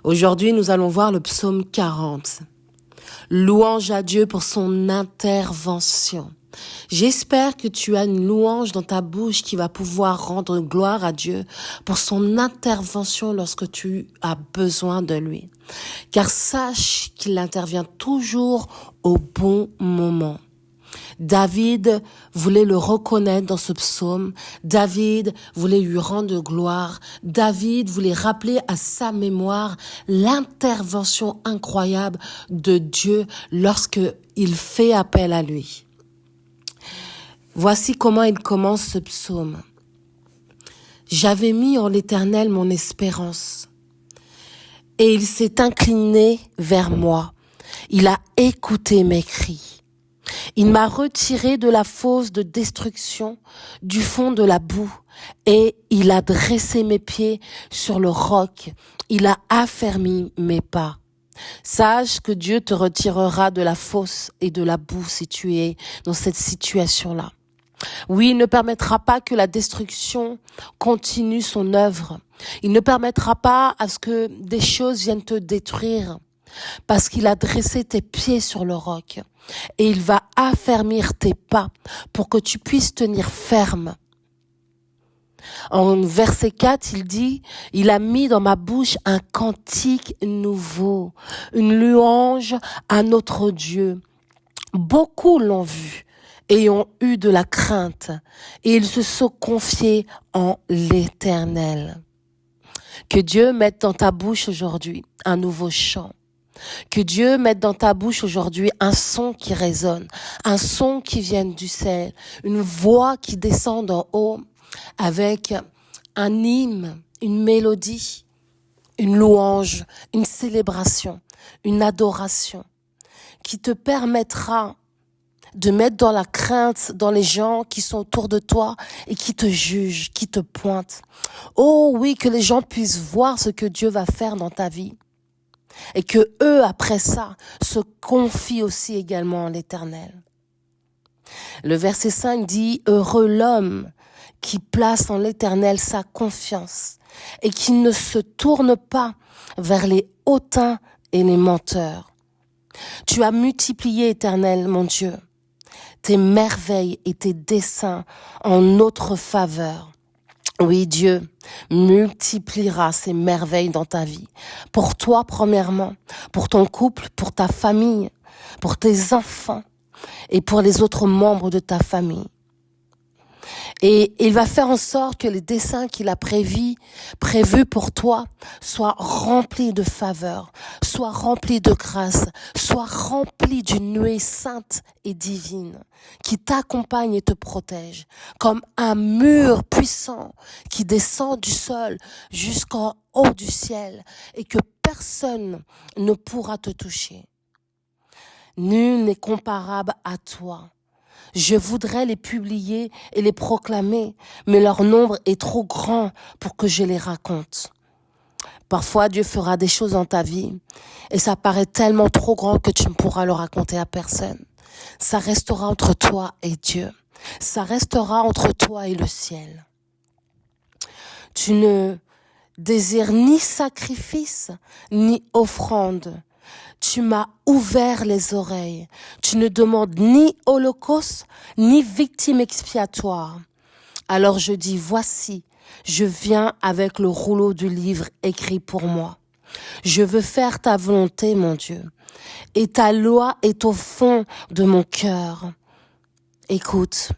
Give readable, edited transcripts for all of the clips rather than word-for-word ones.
Aujourd'hui, nous allons voir le psaume 40. Louange à Dieu pour son intervention. J'espère que tu as une louange dans ta bouche qui va pouvoir rendre gloire à Dieu pour son intervention lorsque tu as besoin de lui. Car sache qu'il intervient toujours au bon moment. David voulait le reconnaître dans ce psaume. David voulait lui rendre gloire. David voulait rappeler à sa mémoire l'intervention incroyable de Dieu lorsque il fait appel à lui. Voici comment il commence ce psaume. J'avais mis en l'Éternel mon espérance, et il s'est incliné vers moi. Il a écouté mes cris. Il m'a retiré de la fosse de destruction, du fond de la boue, et il a dressé mes pieds sur le roc. Il a affermi mes pas. Sache que Dieu te retirera de la fosse et de la boue si tu es dans cette situation-là. Oui, il ne permettra pas que la destruction continue son œuvre. Il ne permettra pas à ce que des choses viennent te détruire. Parce qu'il a dressé tes pieds sur le roc. Et il va affermir tes pas pour que tu puisses tenir ferme. En verset 4, il dit, il a mis dans ma bouche un cantique nouveau, une louange à notre Dieu. Beaucoup l'ont vu et ont eu de la crainte, et ils se sont confiés en l'Éternel. Que Dieu mette dans ta bouche aujourd'hui un nouveau chant. Que Dieu mette dans ta bouche aujourd'hui un son qui résonne, un son qui vient du ciel, une voix qui descend d'en haut avec un hymne, une mélodie, une louange, une célébration, une adoration qui te permettra de mettre dans la crainte dans les gens qui sont autour de toi et qui te jugent, qui te pointent. Oh oui, que les gens puissent voir ce que Dieu va faire dans ta vie. Et que eux, après ça, se confient aussi également en l'Éternel. Le verset 5 dit, heureux l'homme qui place en l'Éternel sa confiance et qui ne se tourne pas vers les hautains et les menteurs. Tu as multiplié, Éternel, mon Dieu, tes merveilles et tes desseins en notre faveur. Oui, Dieu multipliera ces merveilles dans ta vie. Pour toi, premièrement, pour ton couple, pour ta famille, pour tes enfants et pour les autres membres de ta famille. Et il va faire en sorte que les desseins qu'il a prévus pour toi soient remplis de faveur, soient remplis de grâce, soient remplis d'une nuée sainte et divine qui t'accompagne et te protège comme un mur puissant qui descend du sol jusqu'en haut du ciel et que personne ne pourra te toucher. Nul n'est comparable à toi. Je voudrais les publier et les proclamer, mais leur nombre est trop grand pour que je les raconte. Parfois, Dieu fera des choses dans ta vie et ça paraît tellement trop grand que tu ne pourras le raconter à personne. Ça restera entre toi et Dieu. Ça restera entre toi et le ciel. Tu ne désires ni sacrifice, ni offrande. Tu m'as ouvert les oreilles. Tu ne demandes ni holocauste, ni victime expiatoire. Alors je dis, voici, je viens avec le rouleau du livre écrit pour moi. Je veux faire ta volonté, mon Dieu, et ta loi est au fond de mon cœur. Écoute,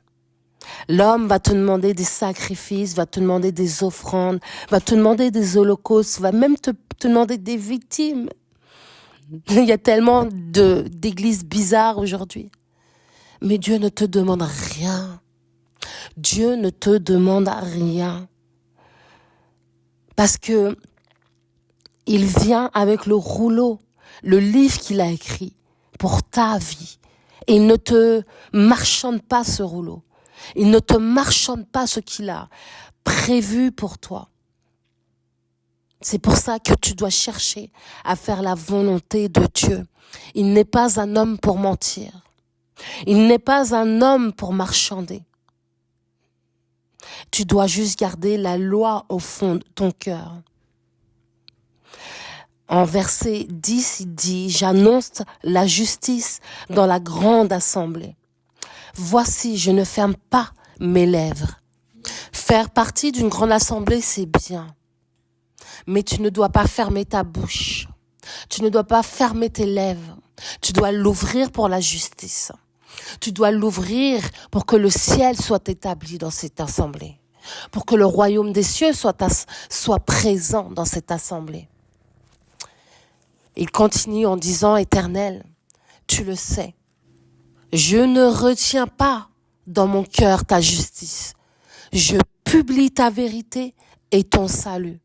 l'homme va te demander des sacrifices, va te demander des offrandes, va te demander des holocaustes, va même te demander des victimes. Il y a tellement d'églises bizarres aujourd'hui. Mais Dieu ne te demande rien. Dieu ne te demande rien. Parce que il vient avec le rouleau, le livre qu'il a écrit pour ta vie. Et il ne te marchande pas ce rouleau. Il ne te marchande pas ce qu'il a prévu pour toi. C'est pour ça que tu dois chercher à faire la volonté de Dieu. Il n'est pas un homme pour mentir. Il n'est pas un homme pour marchander. Tu dois juste garder la loi au fond de ton cœur. En verset 10, il dit, j'annonce la justice dans la grande assemblée. Voici, je ne ferme pas mes lèvres. Faire partie d'une grande assemblée, c'est bien. Mais tu ne dois pas fermer ta bouche. Tu ne dois pas fermer tes lèvres. Tu dois l'ouvrir pour la justice. Tu dois l'ouvrir pour que le ciel soit établi dans cette assemblée. Pour que le royaume des cieux soit présent dans cette assemblée. Il continue en disant, Éternel, tu le sais. Je ne retiens pas dans mon cœur ta justice. Je publie ta vérité et ton salut.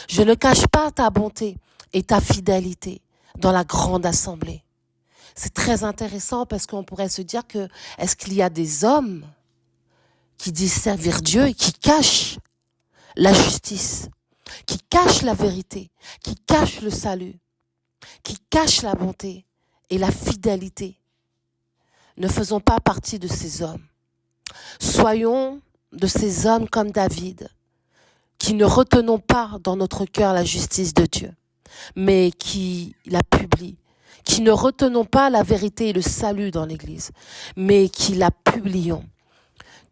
Je ne cache pas ta bonté et ta fidélité dans la grande assemblée. C'est très intéressant parce qu'on pourrait se dire que est-ce qu'il y a des hommes qui disent servir Dieu et qui cachent la justice, qui cachent la vérité, qui cachent le salut, qui cachent la bonté et la fidélité. Ne faisons pas partie de ces hommes. Soyons de ces hommes comme David, qui ne retenons pas dans notre cœur la justice de Dieu, mais qui la publie, qui ne retenons pas la vérité et le salut dans l'Église, mais qui la publions,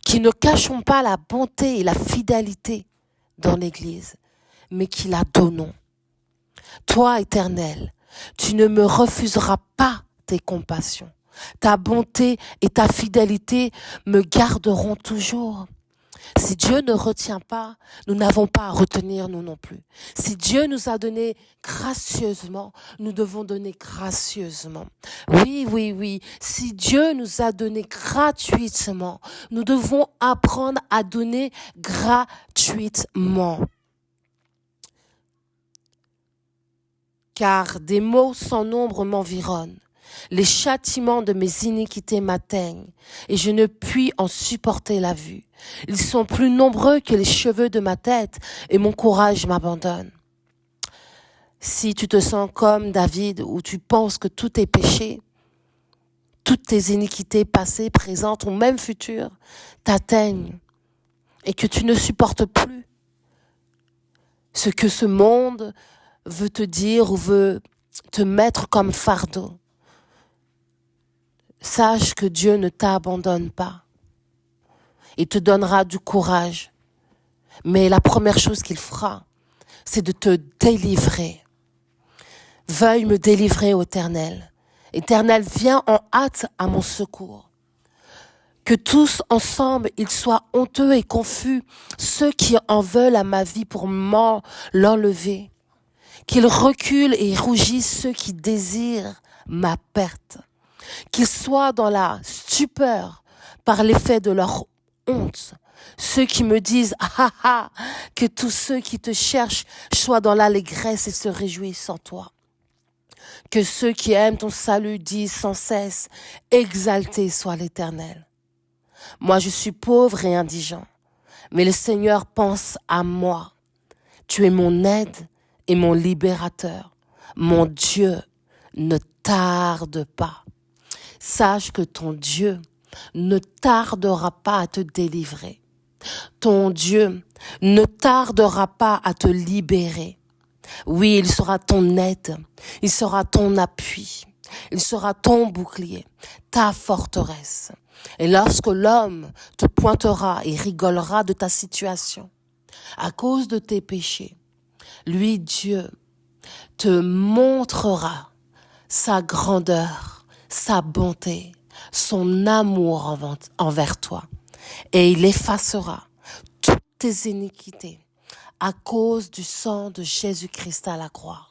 qui ne cachons pas la bonté et la fidélité dans l'Église, mais qui la donnons. Toi, Éternel, tu ne me refuseras pas tes compassions. Ta bonté et ta fidélité me garderont toujours. Si Dieu ne retient pas, nous n'avons pas à retenir nous non plus. Si Dieu nous a donné gracieusement, nous devons donner gracieusement. Oui, oui, oui. Si Dieu nous a donné gratuitement, nous devons apprendre à donner gratuitement. Car des maux sans nombre m'environnent. Les châtiments de mes iniquités m'atteignent et je ne puis en supporter la vue. Ils sont plus nombreux que les cheveux de ma tête et mon courage m'abandonne. Si tu te sens comme David où tu penses que tout est péché, toutes tes iniquités passées, présentes ou même futures t'atteignent et que tu ne supportes plus ce que ce monde veut te dire ou veut te mettre comme fardeau, sache que Dieu ne t'abandonne pas. Il te donnera du courage. Mais la première chose qu'il fera, c'est de te délivrer. Veuille me délivrer, ô Éternel. Éternel, viens en hâte à mon secours. Que tous ensemble, ils soient honteux et confus, ceux qui en veulent à ma vie pour l'enlever. Qu'ils reculent et rougissent ceux qui désirent ma perte. Qu'ils soient dans la stupeur par l'effet de leur honte. Ceux qui me disent, ah ah, que tous ceux qui te cherchent soient dans l'allégresse et se réjouissent en toi. Que ceux qui aiment ton salut disent sans cesse, exalté soit l'Éternel. Moi je suis pauvre et indigent, mais le Seigneur pense à moi. Tu es mon aide et mon libérateur. Mon Dieu, ne tarde pas. Sache que ton Dieu ne tardera pas à te délivrer. Ton Dieu ne tardera pas à te libérer. Oui, il sera ton aide, il sera ton appui, il sera ton bouclier, ta forteresse. Et lorsque l'homme te pointera et rigolera de ta situation, à cause de tes péchés, lui, Dieu, te montrera sa grandeur, sa bonté, son amour envers toi. Et il effacera toutes tes iniquités à cause du sang de Jésus-Christ à la croix.